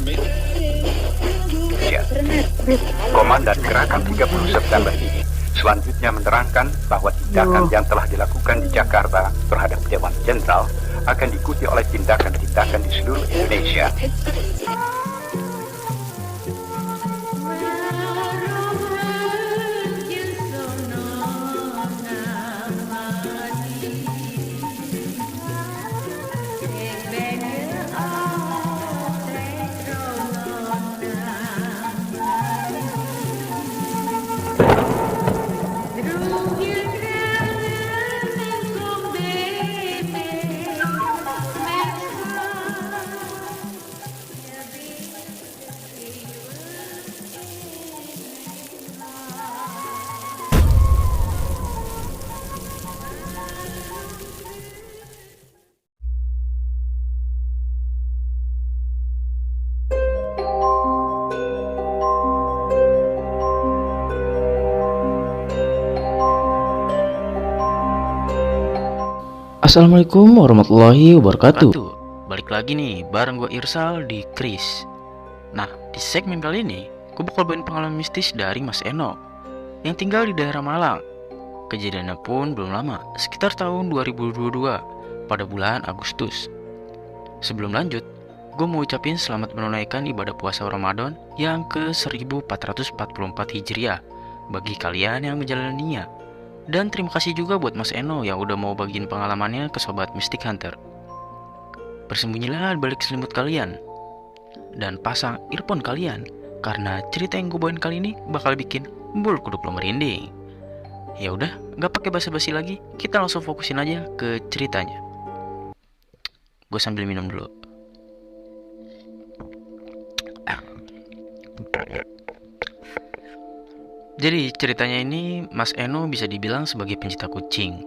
Ya, Komandan Gerakan 30 September ini selanjutnya menerangkan bahwa tindakan yang telah dilakukan di Jakarta terhadap Dewan Jenderal akan diikuti oleh tindakan-tindakan di seluruh Indonesia. Assalamualaikum warahmatullahi wabarakatuh. Balik lagi nih bareng gue Irsal di Kris. Nah, di segmen kali ini gue bakal bawain pengalaman mistis dari Mas Eno yang tinggal di daerah Malang. Kejadiannya pun belum lama, sekitar tahun 2022 pada bulan Agustus. Sebelum lanjut, gue mau ucapin selamat menunaikan ibadah puasa Ramadan yang ke 1444 Hijriah bagi kalian yang menjalaninya. Dan terima kasih juga buat Mas Eno yang udah mau bagiin pengalamannya ke Sobat Mystic Hunter. Bersembunyilah di balik selimut kalian dan pasang earphone kalian, karena cerita yang gue bawain kali ini bakal bikin bulu kuduk lo merinding. Ya udah, nggak pakai basa-basi lagi, kita langsung fokusin aja ke ceritanya. Gue sambil minum dulu. Jadi ceritanya ini Mas Eno bisa dibilang sebagai pencinta kucing.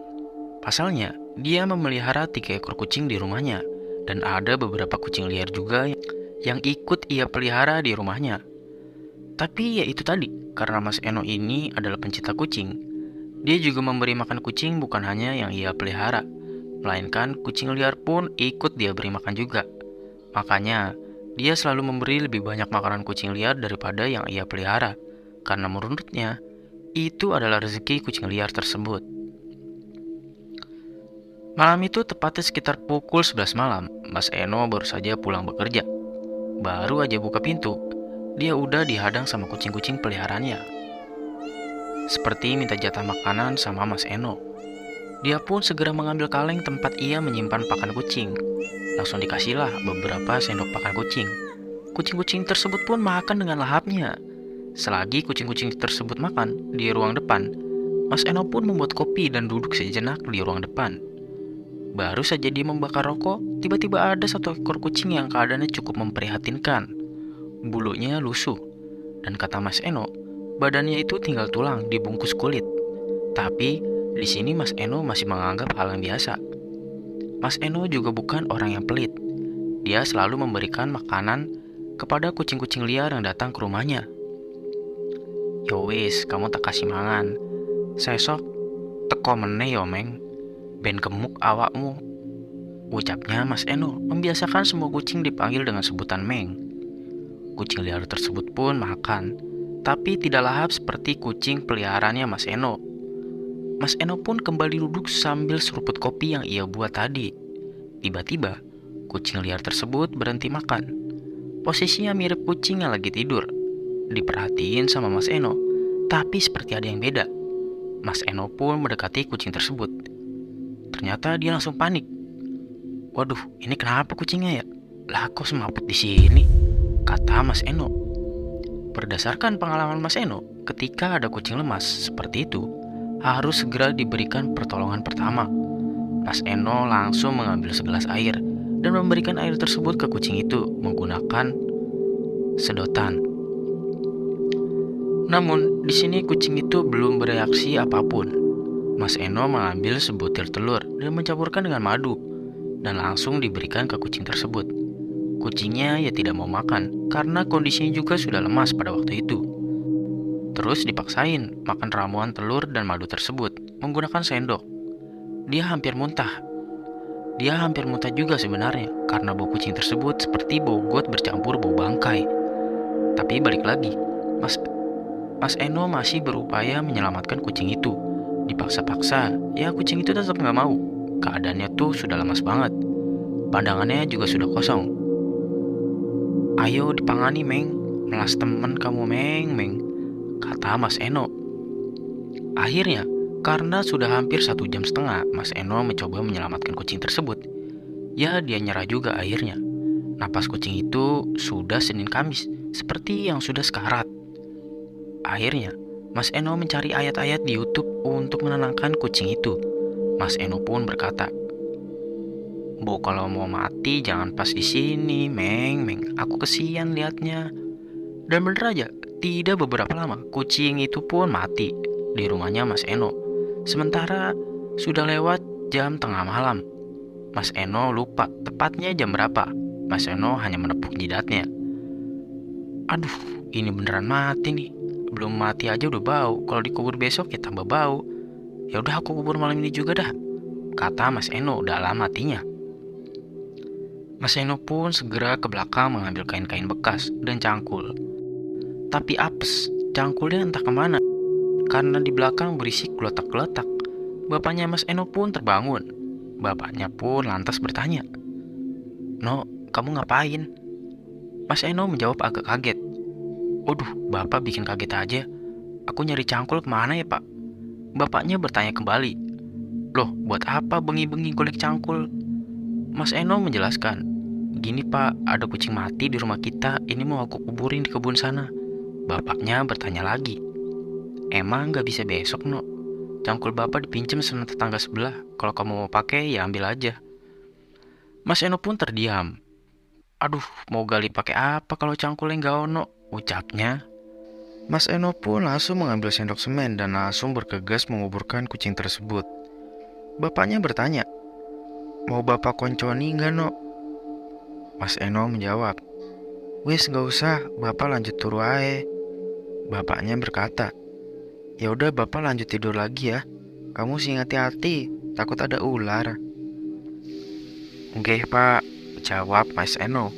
Pasalnya, dia memelihara 3 ekor kucing di rumahnya. Dan ada beberapa kucing liar juga yang ikut ia pelihara di rumahnya. Tapi ya itu tadi, karena Mas Eno ini adalah pencinta kucing, dia juga memberi makan kucing bukan hanya yang ia pelihara, melainkan kucing liar pun ikut dia beri makan juga. Makanya, dia selalu memberi lebih banyak makanan kucing liar daripada yang ia pelihara. Karena menurutnya, itu adalah rezeki kucing liar tersebut. Malam itu tepatnya sekitar pukul 11 malam, Mas Eno baru saja pulang bekerja. Baru aja buka pintu, dia udah dihadang sama kucing-kucing peliharaannya. Seperti minta jatah makanan sama Mas Eno. Dia pun segera mengambil kaleng tempat ia menyimpan pakan kucing. Langsung dikasihlah beberapa sendok pakan kucing. Kucing-kucing tersebut pun makan dengan lahapnya. Selagi kucing-kucing tersebut makan di ruang depan, Mas Eno pun membuat kopi dan duduk sejenak di ruang depan. Baru saja dia membakar rokok, tiba-tiba ada 1 ekor kucing yang keadaannya cukup memprihatinkan. Bulunya lusuh, dan kata Mas Eno, badannya itu tinggal tulang dibungkus kulit. Tapi di sini Mas Eno masih menganggap hal yang biasa. Mas Eno juga bukan orang yang pelit. Dia selalu memberikan makanan kepada kucing-kucing liar yang datang ke rumahnya. Yowis, kamu tak kasih mangan. Sesok teko meneh yo meng, ben gemuk awakmu, ucapnya Mas Eno, membiasakan semua kucing dipanggil dengan sebutan Meng. Kucing liar tersebut pun makan, tapi tidak lahap seperti kucing peliharaannya Mas Eno. Mas Eno pun kembali duduk sambil seruput kopi yang ia buat tadi. Tiba-tiba, kucing liar tersebut berhenti makan. Posisinya mirip kucing yang lagi tidur. Diperhatiin sama Mas Eno, tapi seperti ada yang beda. Mas Eno pun mendekati kucing tersebut. Ternyata dia langsung panik. Waduh, ini kenapa kucingnya ya? Lah kok semaput di sini? Kata Mas Eno. Berdasarkan pengalaman Mas Eno, ketika ada kucing lemas seperti itu, harus segera diberikan pertolongan pertama. Mas Eno langsung mengambil segelas air dan memberikan air tersebut ke kucing itu menggunakan sedotan. Namun, di sini kucing itu belum bereaksi apapun. Mas Eno mengambil sebutir telur dan mencampurkan dengan madu dan langsung diberikan ke kucing tersebut. Kucingnya ya tidak mau makan karena kondisinya juga sudah lemas pada waktu itu. Terus dipaksain makan ramuan telur dan madu tersebut menggunakan sendok. Dia hampir muntah. Dia hampir muntah juga sebenarnya karena bau kucing tersebut seperti bau got bercampur bau bangkai. Tapi balik lagi, Mas Eno masih berupaya menyelamatkan kucing itu. Dipaksa-paksa, ya kucing itu tetap nggak mau. Keadaannya tuh sudah lemas banget. Pandangannya juga sudah kosong. Ayo dipangani, Meng. Melas temen kamu, Meng, kata Mas Eno. Akhirnya, karena sudah hampir 1,5 jam, Mas Eno mencoba menyelamatkan kucing tersebut. Ya, dia nyerah juga akhirnya. Napas kucing itu sudah Senin Kamis, seperti yang sudah sekarat. Akhirnya, Mas Eno mencari ayat-ayat di YouTube untuk menenangkan kucing itu. Mas Eno pun berkata, "Bo, kalau mau mati jangan pas di sini, Meng. Aku kesian liatnya." Dan bener aja, tidak beberapa lama, kucing itu pun mati di rumahnya Mas Eno. Sementara sudah lewat jam tengah malam. Mas Eno lupa tepatnya jam berapa. Mas Eno hanya menepuk jidatnya. Aduh, ini beneran mati nih. Belum mati aja udah bau. Kalau dikubur besok ya tambah bau. Ya udah aku kubur malam ini juga dah, kata Mas Eno dalam hatinya. Mas Eno pun segera ke belakang mengambil kain-kain bekas dan cangkul. Tapi apes, cangkulnya entah kemana. Karena di belakang berisik geletak-geletak. Bapaknya Mas Eno pun terbangun. Bapaknya pun lantas bertanya, "No, kamu ngapain?" Mas Eno menjawab agak kaget. "Waduh, bapak bikin kaget aja. Aku nyari cangkul kemana ya, Pak?" Bapaknya bertanya kembali, "Loh, buat apa bengi-bengi golek cangkul?" Mas Eno menjelaskan, "Gini Pak, ada kucing mati di rumah kita. Ini mau aku kuburin di kebun sana." Bapaknya bertanya lagi, "Emang gak bisa besok, No? Cangkul bapak dipinjam sama tetangga sebelah. Kalau kamu mau pakai ya ambil aja." Mas Eno pun terdiam. "Aduh, mau gali pakai apa kalau cangkulnya nggak ono?" ucapnya. Mas Eno pun langsung mengambil sendok semen dan langsung bergegas menguburkan kucing tersebut. Bapaknya bertanya, "Mau bapak konconi nggak, No?" Mas Eno menjawab, "Wes nggak usah, bapak lanjut turu ae." Bapaknya berkata, "Ya udah bapak lanjut tidur lagi ya. Kamu sih hati-hati, takut ada ular." "Oke Pak," jawab Mas Eno.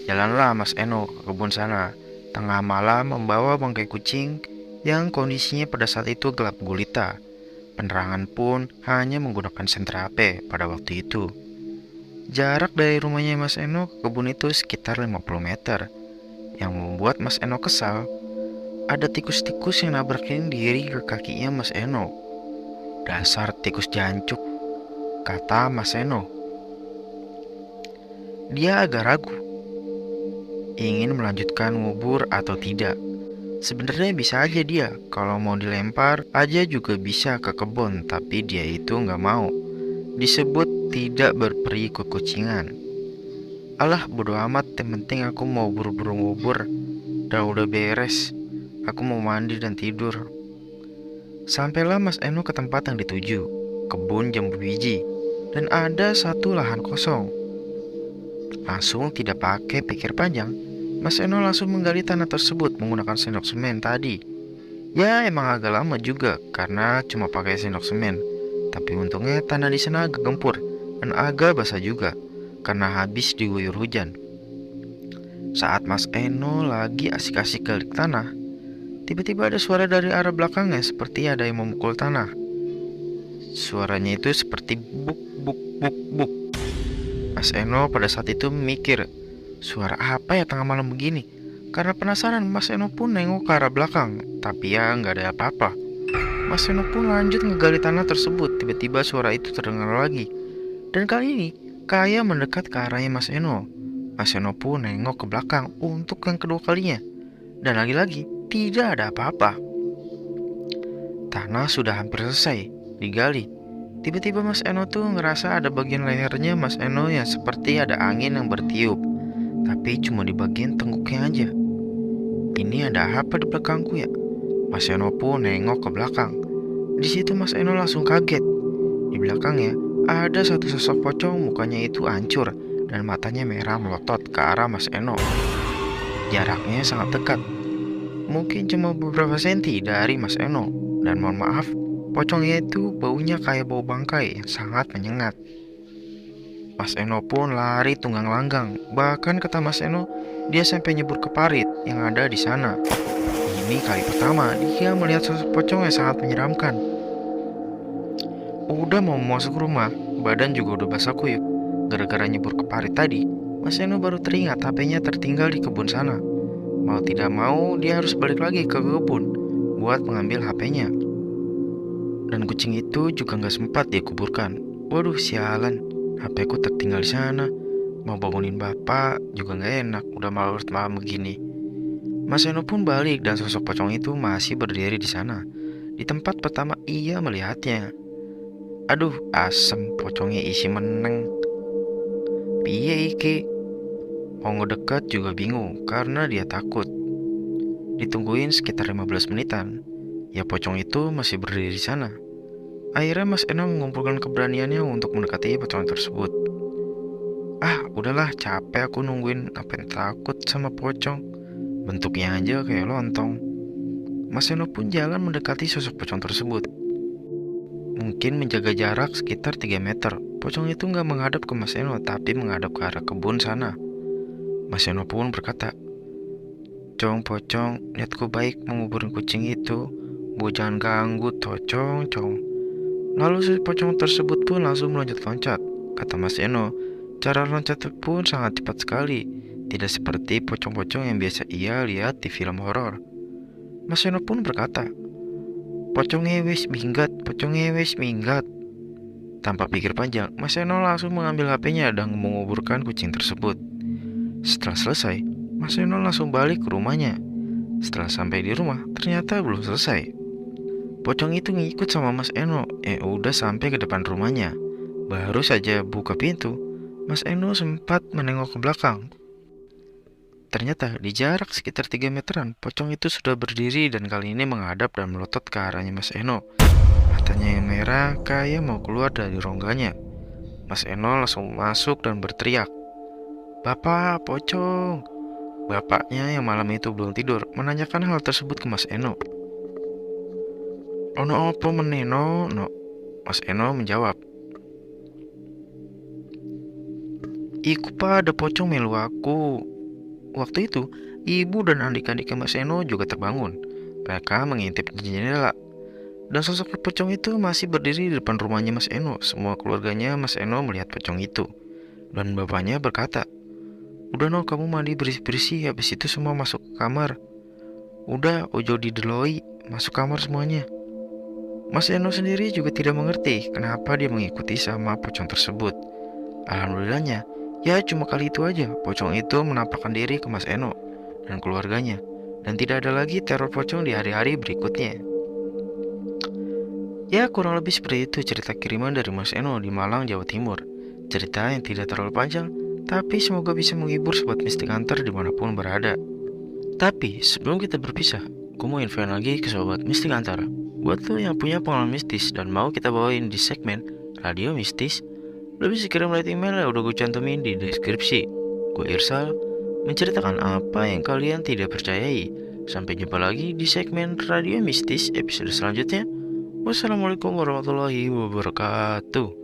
Jalanlah Mas Eno ke kebun sana. Tengah malam membawa bangkai kucing yang kondisinya pada saat itu gelap gulita. Penerangan pun hanya menggunakan sentra HP pada waktu itu. Jarak dari rumahnya Mas Eno ke kebun itu sekitar 50 meter. Yang membuat Mas Eno kesal, ada tikus-tikus yang nabrakin diri ke kakinya Mas Eno. "Dasar tikus jancuk," kata Mas Eno. Dia agak ragu, ingin melanjutkan ngubur atau tidak. Sebenarnya bisa aja dia, kalau mau dilempar aja juga bisa ke kebun, tapi dia itu nggak mau. Disebut tidak berperi kekucingan. "Alah, bodo amat, yang penting aku mau buru-buru ngubur. Udah beres. Aku mau mandi dan tidur." Sampailah Mas Eno ke tempat yang dituju, kebun jambu biji, dan ada satu lahan kosong. Langsung tidak pakai pikir panjang, Mas Eno langsung menggali tanah tersebut menggunakan sendok semen tadi. Ya emang agak lama juga karena cuma pakai sendok semen. Tapi untungnya tanah di sana agak gempur dan agak basah juga karena habis diguyur hujan. Saat Mas Eno lagi asik-asik gali tanah, tiba-tiba ada suara dari arah belakangnya seperti ada yang memukul tanah. Suaranya itu seperti buk buk buk buk. Mas Eno pada saat itu mikir, suara apa ya tengah malam begini? Karena penasaran, Mas Eno pun nengok ke arah belakang, tapi ya nggak ada apa-apa. Mas Eno pun lanjut ngegali tanah tersebut. Tiba-tiba suara itu terdengar lagi, dan kali ini kayak mendekat ke arahnya Mas Eno. Mas Eno pun nengok ke belakang untuk yang kedua kalinya, dan lagi-lagi tidak ada apa-apa. Tanah sudah hampir selesai digali. Tiba-tiba Mas Eno tuh ngerasa ada bagian lehernya Mas Eno yang seperti ada angin yang bertiup, tapi cuma di bagian tengkuknya aja. Ini ada apa di belakangku ya? Mas Eno pun nengok ke belakang. Di situ Mas Eno langsung kaget. Di belakangnya ada satu sosok pocong, mukanya itu hancur dan matanya merah melotot ke arah Mas Eno. Jaraknya sangat dekat, mungkin cuma beberapa senti dari Mas Eno. Dan mohon maaf, pocongnya itu baunya kayak bau bangkai yang sangat menyengat. Mas Eno pun lari tunggang langgang. Bahkan kata Mas Eno, dia sampai nyebur ke parit yang ada di sana. Ini kali pertama dia melihat sosok pocong yang sangat menyeramkan. Udah mau masuk rumah, badan juga udah basah kuyup. Gara-gara nyebur ke parit tadi, Mas Eno baru teringat HP-nya tertinggal di kebun sana. Mau tidak mau, dia harus balik lagi ke kebun buat mengambil HP-nya. Dan kucing itu juga nggak sempat dia kuburkan. Waduh, sialan, HP ku tertinggal di sana. Mau bangunin bapak juga nggak enak, udah malam begini. Mas Eno pun balik dan sosok pocong itu masih berdiri di sana, di tempat pertama ia melihatnya. Aduh, asem, pocongnya isi meneng. Piye iki? Mau ngedekat juga bingung karena dia takut. Ditungguin sekitar 15 menitan, ya pocong itu masih berdiri di sana. Akhirnya Mas Eno mengumpulkan keberaniannya untuk mendekati pocong tersebut. Ah, udahlah, capek aku nungguin, ngapain takut sama pocong. Bentuknya aja kayak lontong. Mas Eno pun jalan mendekati sosok pocong tersebut. Mungkin menjaga jarak sekitar 3 meter. Pocong itu nggak menghadap ke Mas Eno, tapi menghadap ke arah kebun sana. Mas Eno pun berkata, "Cong pocong, niatku baik menguburin kucing itu. Bu jangan ganggu toh, cong." Lalu si pocong tersebut pun langsung meloncat-loncat. Kata Mas Eno, cara loncatnya pun sangat cepat sekali. Tidak seperti pocong-pocong yang biasa ia lihat di film horor. Mas Eno pun berkata, "Pocongnya wis minggat, pocongnya wis minggat." Tanpa pikir panjang, Mas Eno langsung mengambil HP-nya dan menguburkan kucing tersebut. Setelah selesai, Mas Eno langsung balik ke rumahnya. Setelah sampai di rumah, ternyata belum selesai. Pocong itu ngikut sama Mas Eno, udah sampai ke depan rumahnya. Baru saja buka pintu, Mas Eno sempat menengok ke belakang. Ternyata di jarak sekitar 3 meteran, pocong itu sudah berdiri dan kali ini menghadap dan melotot ke arahnya Mas Eno. Matanya yang merah kayak mau keluar dari rongganya. Mas Eno langsung masuk dan berteriak, "Bapak, pocong!" Bapaknya yang malam itu belum tidur menanyakan hal tersebut ke Mas Eno. "Ono opo meneno?" No. Mas Eno menjawab, "Iku pa ada pocong melu aku." Waktu itu, ibu dan adik-adik Mas Eno juga terbangun. Mereka mengintip di jendela. Dan sosok pocong itu masih berdiri di depan rumahnya Mas Eno. Semua keluarganya Mas Eno melihat pocong itu. Dan bapaknya berkata, "Udah no, kamu mandi bersih-bersih, habis itu semua masuk ke kamar. Udah, ojo dideloi, masuk kamar semuanya." Mas Eno sendiri juga tidak mengerti kenapa dia mengikuti sama pocong tersebut. Alhamdulillahnya, ya cuma kali itu aja pocong itu menampakkan diri ke Mas Eno dan keluarganya. Dan tidak ada lagi teror pocong di hari-hari berikutnya. Ya kurang lebih seperti itu cerita kiriman dari Mas Eno di Malang, Jawa Timur. Cerita yang tidak terlalu panjang, tapi semoga bisa menghibur sobat Mistik Hunter dimanapun berada. Tapi sebelum kita berpisah, aku mau infoin lagi ke sobat Mistik Hunter. Buat lo yang punya pengalaman mistis dan mau kita bawain di segmen Radio Mistis, lo bisa kirim lewat email yang udah gue cantumin di deskripsi. Gue Irsal, menceritakan apa yang kalian tidak percayai. Sampai jumpa lagi di segmen Radio Mistis episode selanjutnya. Wassalamualaikum warahmatullahi wabarakatuh.